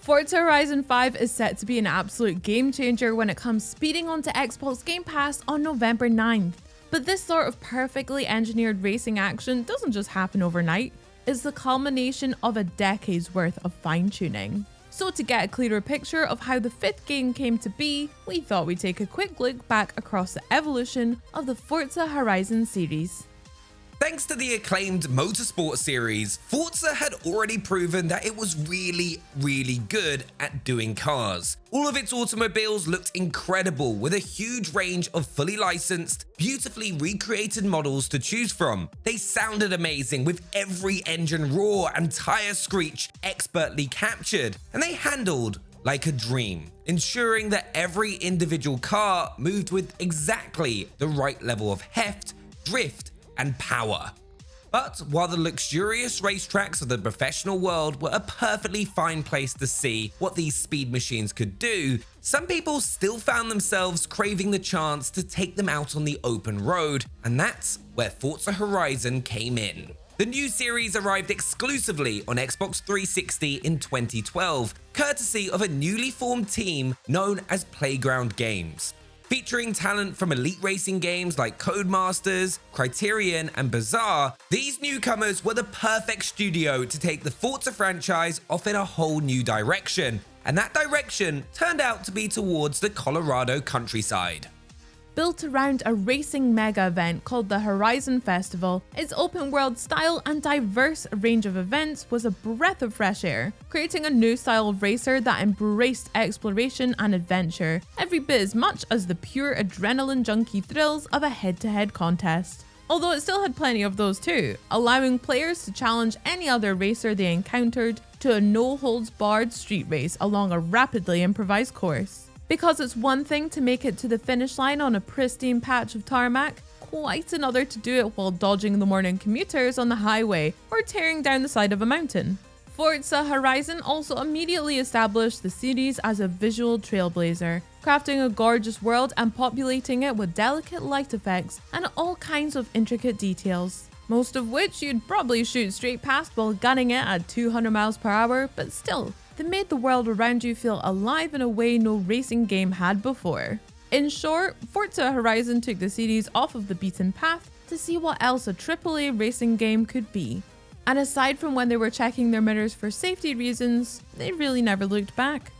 Forza Horizon 5 is set to be an absolute game changer when it comes speeding onto Xbox Game Pass on November 9th. But this sort of perfectly engineered racing action doesn't just happen overnight, it's the culmination of a decade's worth of fine-tuning. So to get a clearer picture of how the 5th game came to be, we thought we'd take a quick look back across the evolution of the Forza Horizon series. Thanks to the acclaimed motorsport series, Forza had already proven that it was really good at doing cars. All of its automobiles looked incredible with a huge range of fully licensed, beautifully recreated models to choose from. They sounded amazing with every engine roar and tire screech expertly captured, and they handled like a dream, ensuring that every individual car moved with exactly the right level of heft, drift, and power. But while the luxurious racetracks of the professional world were a perfectly fine place to see what these speed machines could do, some people still found themselves craving the chance to take them out on the open road, and that's where Forza Horizon came in. The new series arrived exclusively on Xbox 360 in 2012, courtesy of a newly formed team known as Playground Games. Featuring talent from elite racing games like Codemasters, Criterion, and Bazaar, these newcomers were the perfect studio to take the Forza franchise off in a whole new direction, and that direction turned out to be towards the Colorado countryside. Built around a racing mega event called the Horizon Festival, its open world style and diverse range of events was a breath of fresh air, creating a new style of racer that embraced exploration and adventure, every bit as much as the pure adrenaline junkie thrills of a head-to-head contest. Although it still had plenty of those too, allowing players to challenge any other racer they encountered to a no-holds-barred street race along a rapidly improvised course. Because it's one thing to make it to the finish line on a pristine patch of tarmac, quite another to do it while dodging the morning commuters on the highway or tearing down the side of a mountain. Forza Horizon also immediately established the series as a visual trailblazer, crafting a gorgeous world and populating it with delicate light effects and all kinds of intricate details. Most of which you'd probably shoot straight past while gunning it at 200 miles per hour, but still, they made the world around you feel alive in a way no racing game had before. In short, Forza Horizon took the series off of the beaten path to see what else a AAA racing game could be. And aside from when they were checking their mirrors for safety reasons, they really never looked back.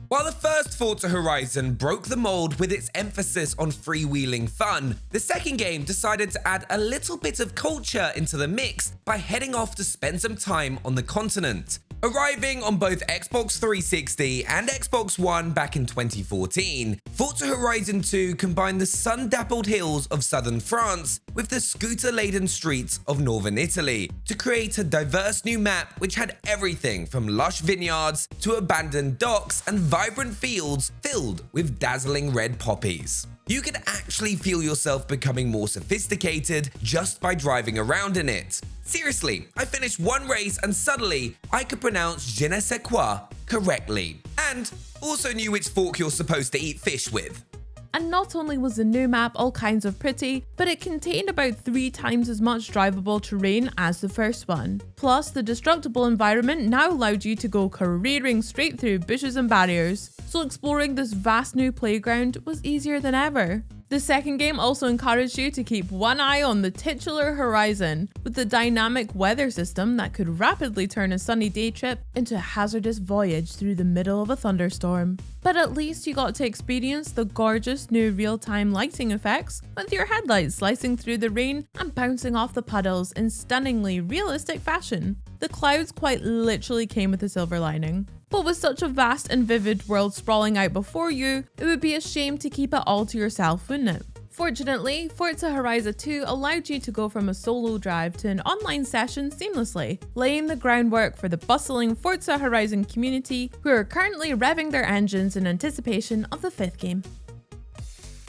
While the first Forza Horizon broke the mold with its emphasis on freewheeling fun, the second game decided to add a little bit of culture into the mix by heading off to spend some time on the continent. Arriving on both Xbox 360 and Xbox One back in 2014, Forza Horizon 2 combined the sun-dappled hills of southern France with the scooter-laden streets of northern Italy to create a diverse new map which had everything from lush vineyards to abandoned docks and vibrant fields filled with dazzling red poppies. You could actually feel yourself becoming more sophisticated just by driving around in it. Seriously, I finished one race and suddenly I could pronounce je ne sais quoi correctly, and also knew which fork you're supposed to eat fish with. And not only was the new map all kinds of pretty, but it contained about 3 times as much drivable terrain as the first one. Plus, the destructible environment now allowed you to go careering straight through bushes and barriers, so exploring this vast new playground was easier than ever. The second game also encouraged you to keep one eye on the titular Horizon, with the dynamic weather system that could rapidly turn a sunny day trip into a hazardous voyage through the middle of a thunderstorm. But at least you got to experience the gorgeous new real-time lighting effects, with your headlights slicing through the rain and bouncing off the puddles in stunningly realistic fashion. The clouds quite literally came with a silver lining. But with such a vast and vivid world sprawling out before you, it would be a shame to keep it all to yourself, wouldn't it? Fortunately, Forza Horizon 2 allowed you to go from a solo drive to an online session seamlessly, laying the groundwork for the bustling Forza Horizon community who are currently revving their engines in anticipation of the 5th game.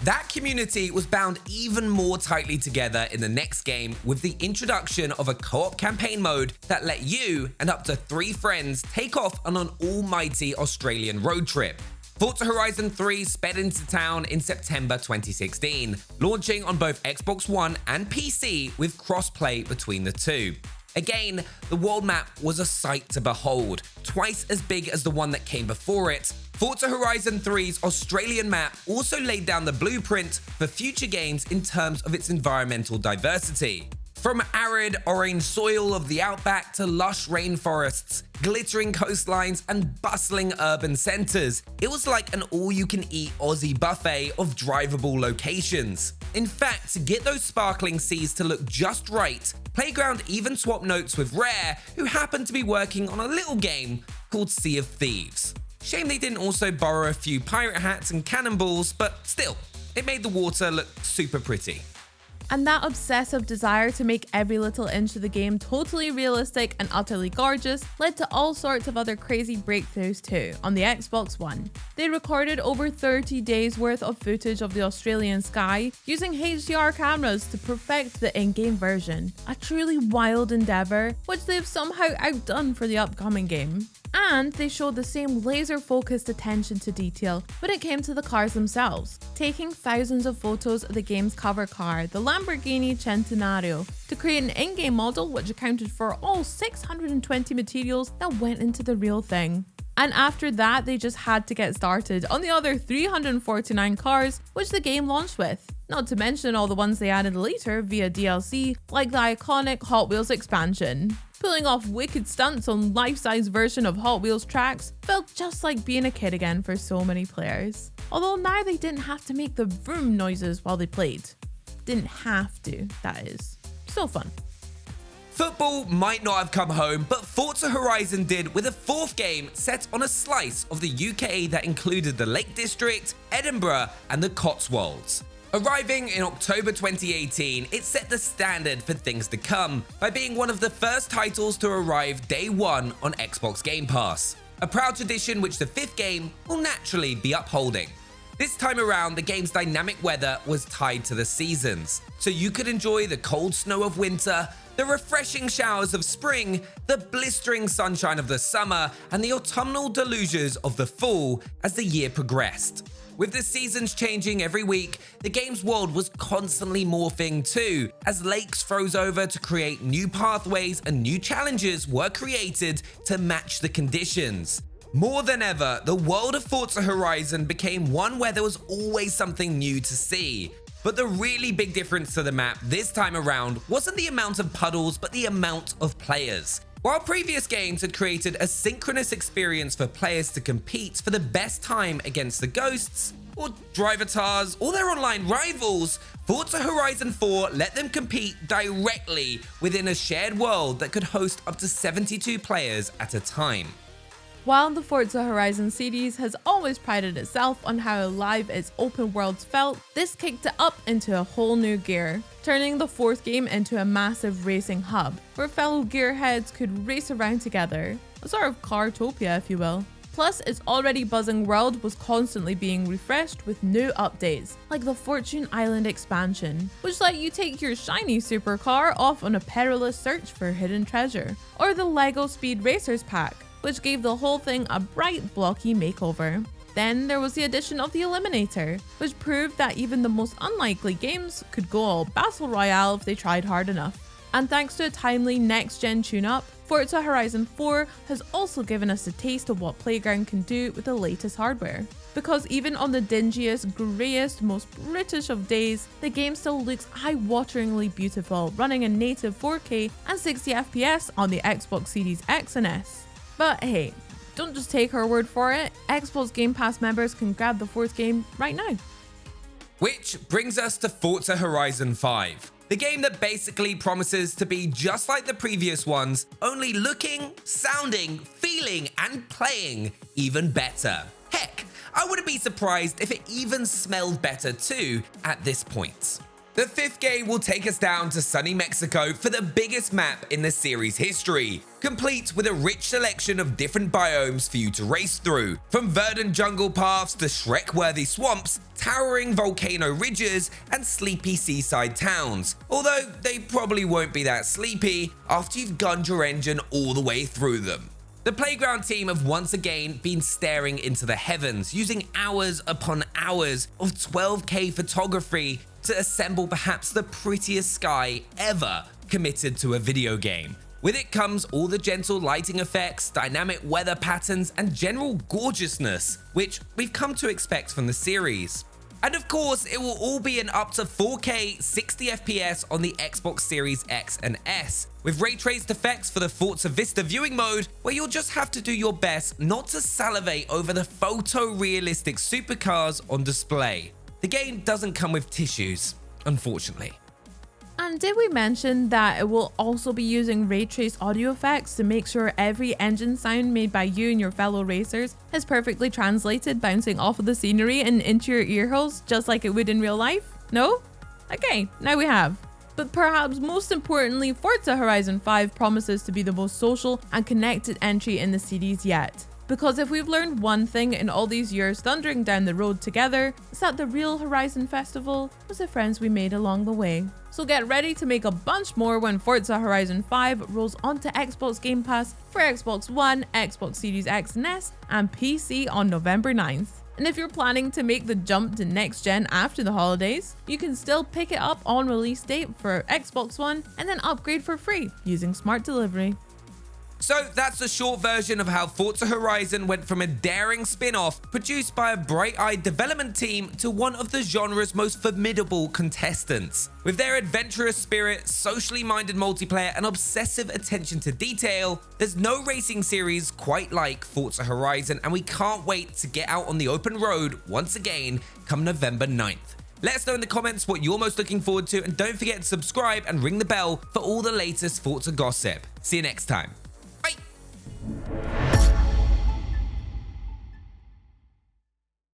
That community was bound even more tightly together in the next game with the introduction of a co-op campaign mode that let you and up to 3 friends take off on an almighty Australian road trip. Forza Horizon 3 sped into town in September 2016, launching on both Xbox One and PC with cross-play between the two. Again, the world map was a sight to behold, twice as big as the one that came before it. Forza Horizon 3's Australian map also laid down the blueprint for future games in terms of its environmental diversity. From arid orange soil of the outback to lush rainforests, glittering coastlines, and bustling urban centers, it was like an all-you-can-eat Aussie buffet of drivable locations. In fact, to get those sparkling seas to look just right, Playground even swapped notes with Rare, who happened to be working on a little game called Sea of Thieves. Shame they didn't also borrow a few pirate hats and cannonballs, but still, it made the water look super pretty. And that obsessive desire to make every little inch of the game totally realistic and utterly gorgeous led to all sorts of other crazy breakthroughs too on the Xbox One. They recorded over 30 days worth of footage of the Australian sky using HDR cameras to perfect the in-game version, a truly wild endeavour which they've somehow outdone for the upcoming game. And they showed the same laser-focused attention to detail when it came to the cars themselves, taking thousands of photos of the game's cover car, the Lamborghini Centenario, to create an in-game model which accounted for all 620 materials that went into the real thing. And after that, they just had to get started on the other 349 cars which the game launched with. Not to mention all the ones they added later via DLC, like the iconic Hot Wheels expansion. Pulling off wicked stunts on life-size version of Hot Wheels tracks felt just like being a kid again for so many players. Although now they didn't have to make the vroom noises while they played. Didn't have to, that is. Still fun. Football might not have come home, but Forza Horizon did with a fourth game set on a slice of the UK that included the Lake District, Edinburgh, and the Cotswolds. Arriving in October 2018, it set the standard for things to come by being one of the first titles to arrive day one on Xbox Game Pass. A proud tradition which the fifth game will naturally be upholding. This time around, the game's dynamic weather was tied to the seasons, so you could enjoy the cold snow of winter, the refreshing showers of spring, the blistering sunshine of the summer, and the autumnal deluges of the fall as the year progressed. With the seasons changing every week, the game's world was constantly morphing too, as lakes froze over to create new pathways and new challenges were created to match the conditions. More than ever, the world of Forza Horizon became one where there was always something new to see. But the really big difference to the map this time around wasn't the amount of puddles, but the amount of players. While previous games had created a synchronous experience for players to compete for the best time against the Ghosts, or Drivatars, or their online rivals, Forza Horizon 4 let them compete directly within a shared world that could host up to 72 players at a time. While the Forza Horizon series has always prided itself on how alive its open worlds felt, this kicked it up into a whole new gear, turning the fourth game into a massive racing hub, where fellow gearheads could race around together. A sort of Cartopia, if you will. Plus, its already buzzing world was constantly being refreshed with new updates, like the Fortune Island expansion, which let you take your shiny supercar off on a perilous search for hidden treasure, or the LEGO Speed Racers pack, which gave the whole thing a bright, blocky makeover. Then there was the addition of the Eliminator, which proved that even the most unlikely games could go all Battle Royale if they tried hard enough. And thanks to a timely next-gen tune-up, Forza Horizon 4 has also given us a taste of what Playground can do with the latest hardware. Because even on the dingiest, greyest, most British of days, the game still looks eye-wateringly beautiful, running in native 4K and 60 FPS on the Xbox Series X and S. But hey, don't just take her word for it. Xbox Game Pass members can grab the fourth game right now. Which brings us to Forza Horizon 5. The game that basically promises to be just like the previous ones, only looking, sounding, feeling, and playing even better. Heck, I wouldn't be surprised if it even smelled better too at this point. The fifth game will take us down to sunny Mexico for the biggest map in the series' history, complete with a rich selection of different biomes for you to race through, from verdant jungle paths to Shrek-worthy swamps, towering volcano ridges, and sleepy seaside towns, although they probably won't be that sleepy after you've gunned your engine all the way through them. The Playground team have once again been staring into the heavens, using hours upon hours of 12K photography to assemble perhaps the prettiest sky ever committed to a video game. With it comes all the gentle lighting effects, dynamic weather patterns, and general gorgeousness, which we've come to expect from the series. And of course, it will all be in up to 4K 60 FPS on the Xbox Series X and S, with ray-traced effects for the Forza Vista viewing mode, where you'll just have to do your best not to salivate over the photorealistic supercars on display. The game doesn't come with tissues, unfortunately. And did we mention that it will also be using ray-traced audio effects to make sure every engine sound made by you and your fellow racers is perfectly translated, bouncing off of the scenery and into your ear holes just like it would in real life? No? Okay, now we have. But perhaps most importantly, Forza Horizon 5 promises to be the most social and connected entry in the series yet. Because if we've learned one thing in all these years thundering down the road together, it's that the real Horizon Festival was the friends we made along the way. So get ready to make a bunch more when Forza Horizon 5 rolls onto Xbox Game Pass for Xbox One, Xbox Series X and S, and PC on November 9th. And if you're planning to make the jump to next gen after the holidays, you can still pick it up on release date for Xbox One and then upgrade for free using Smart Delivery. So that's a short version of how Forza Horizon went from a daring spin-off produced by a bright-eyed development team to one of the genre's most formidable contestants. With their adventurous spirit, socially minded multiplayer, and obsessive attention to detail, there's no racing series quite like Forza Horizon, and we can't wait to get out on the open road once again come November 9th. Let us know in the comments what you're most looking forward to, and don't forget to subscribe and ring the bell for all the latest Forza gossip. See you next time.